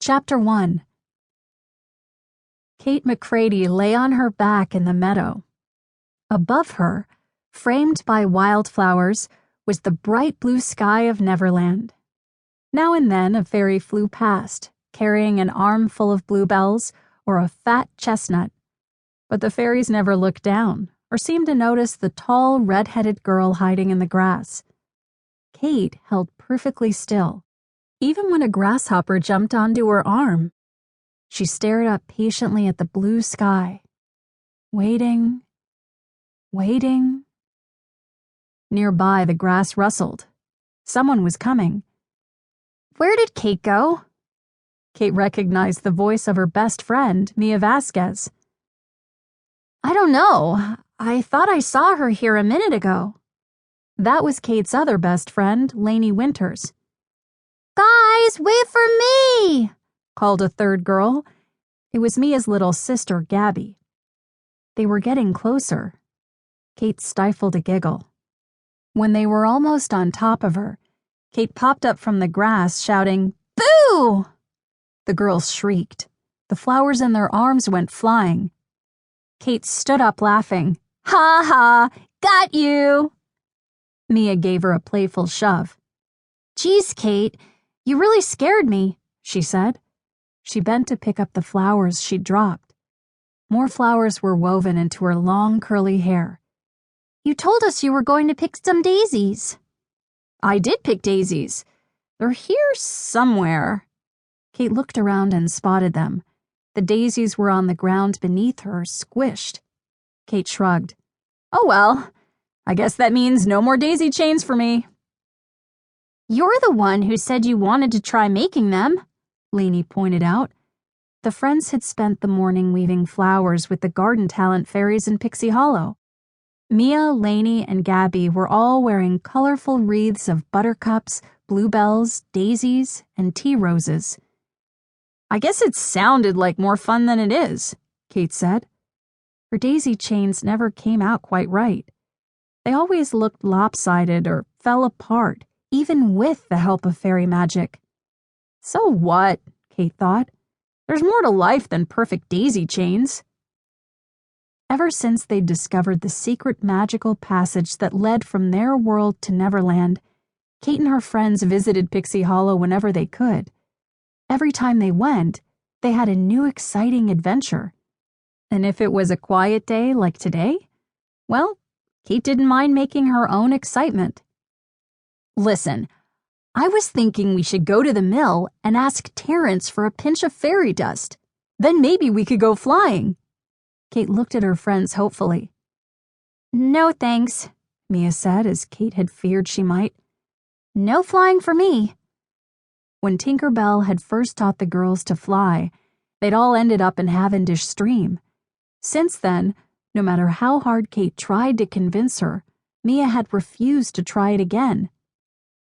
Chapter 1. Kate McCready lay on her back in the meadow. Above her, framed by wildflowers, was the bright blue sky of Neverland. Now and then a fairy flew past, carrying an armful of bluebells or a fat chestnut. But the fairies never looked down or seemed to notice the tall, red-headed girl hiding in the grass. Kate held perfectly still, even when a grasshopper jumped onto her arm. She stared up patiently at the blue sky, waiting. Nearby, the grass rustled. Someone was coming. Where did Kate go? Kate recognized the voice of her best friend, Mia Vasquez. I don't know. I thought I saw her here a minute ago. That was Kate's other best friend, Lainey Winters. Guys, wait for me! Called a third girl. It was Mia's little sister, Gabby. They were getting closer. Kate stifled a giggle. When they were almost on top of her, Kate popped up from the grass, shouting, "Boo!" The girls shrieked. The flowers in their arms went flying. Kate stood up laughing. "Ha ha! Got you!" Mia gave her a playful shove. "Geez, Kate, you really scared me," she said. She bent to pick up the flowers she'd dropped. More flowers were woven into her long, curly hair. "You told us you were going to pick some daisies." "I did pick daisies. They're here somewhere." Kate looked around and spotted them. The daisies were on the ground beneath her, squished. Kate shrugged. "Oh well, I guess that means no more daisy chains for me." "You're the one who said you wanted to try making them," Lainey pointed out. The friends had spent the morning weaving flowers with the garden talent fairies in Pixie Hollow. Mia, Lainey, and Gabby were all wearing colorful wreaths of buttercups, bluebells, daisies, and tea roses. "I guess it sounded like more fun than it is," Kate said. Her daisy chains never came out quite right. They always looked lopsided or fell apart, even with the help of fairy magic. So what? Kate thought. There's more to life than perfect daisy chains. Ever since they'd discovered the secret magical passage that led from their world to Neverland, Kate and her friends visited Pixie Hollow whenever they could. Every time they went, they had a new exciting adventure. And if it was a quiet day like today, well, Kate didn't mind making her own excitement. "Listen, I was thinking we should go to the mill and ask Terrence for a pinch of fairy dust. Then maybe we could go flying." Kate looked at her friends hopefully. "No thanks," Mia said, as Kate had feared she might. "No flying for me." When Tinker Bell had first taught the girls to fly, they'd all ended up in Cavendish Stream. Since then, no matter how hard Kate tried to convince her, Mia had refused to try it again.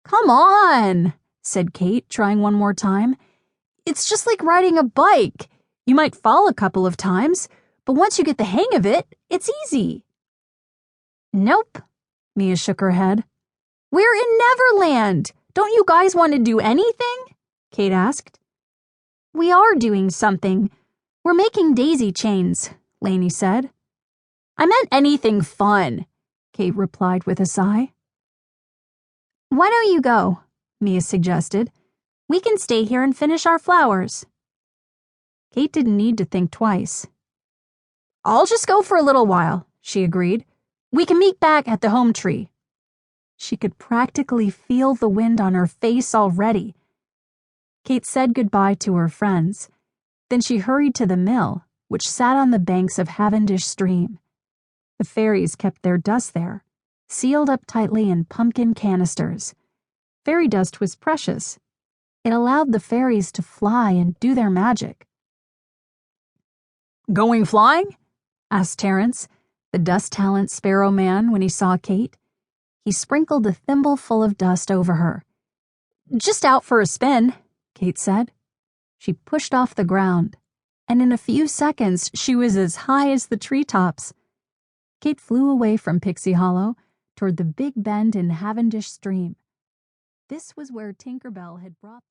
"Come on," said Kate, trying one more time. "It's just like riding a bike. You might fall a couple of times, but once you get the hang of it, it's easy." "Nope," Mia shook her head. "We're in Neverland. Don't you guys want to do anything?" Kate asked. "We are doing something. We're making daisy chains," Lainey said. "I meant anything fun," Kate replied with a sigh. "Why don't you go?" Mia suggested. "We can stay here and finish our flowers." Kate didn't need to think twice. "I'll just go for a little while," she agreed. "We can meet back at the home tree." She could practically feel the wind on her face already. Kate said goodbye to her friends. Then she hurried to the mill, which sat on the banks of Cavendish Stream. The fairies kept their dust there, sealed up tightly in pumpkin canisters. Fairy dust was precious. It allowed the fairies to fly and do their magic. "Going flying?" asked Terrence, the dust talent sparrow man, when he saw Kate. He sprinkled a thimbleful of dust over her. "Just out for a spin," Kate said. She pushed off the ground, and in a few seconds she was as high as the treetops. Kate flew away from Pixie Hollow toward the big bend in Cavendish Stream. This was where Tinker Bell had brought them.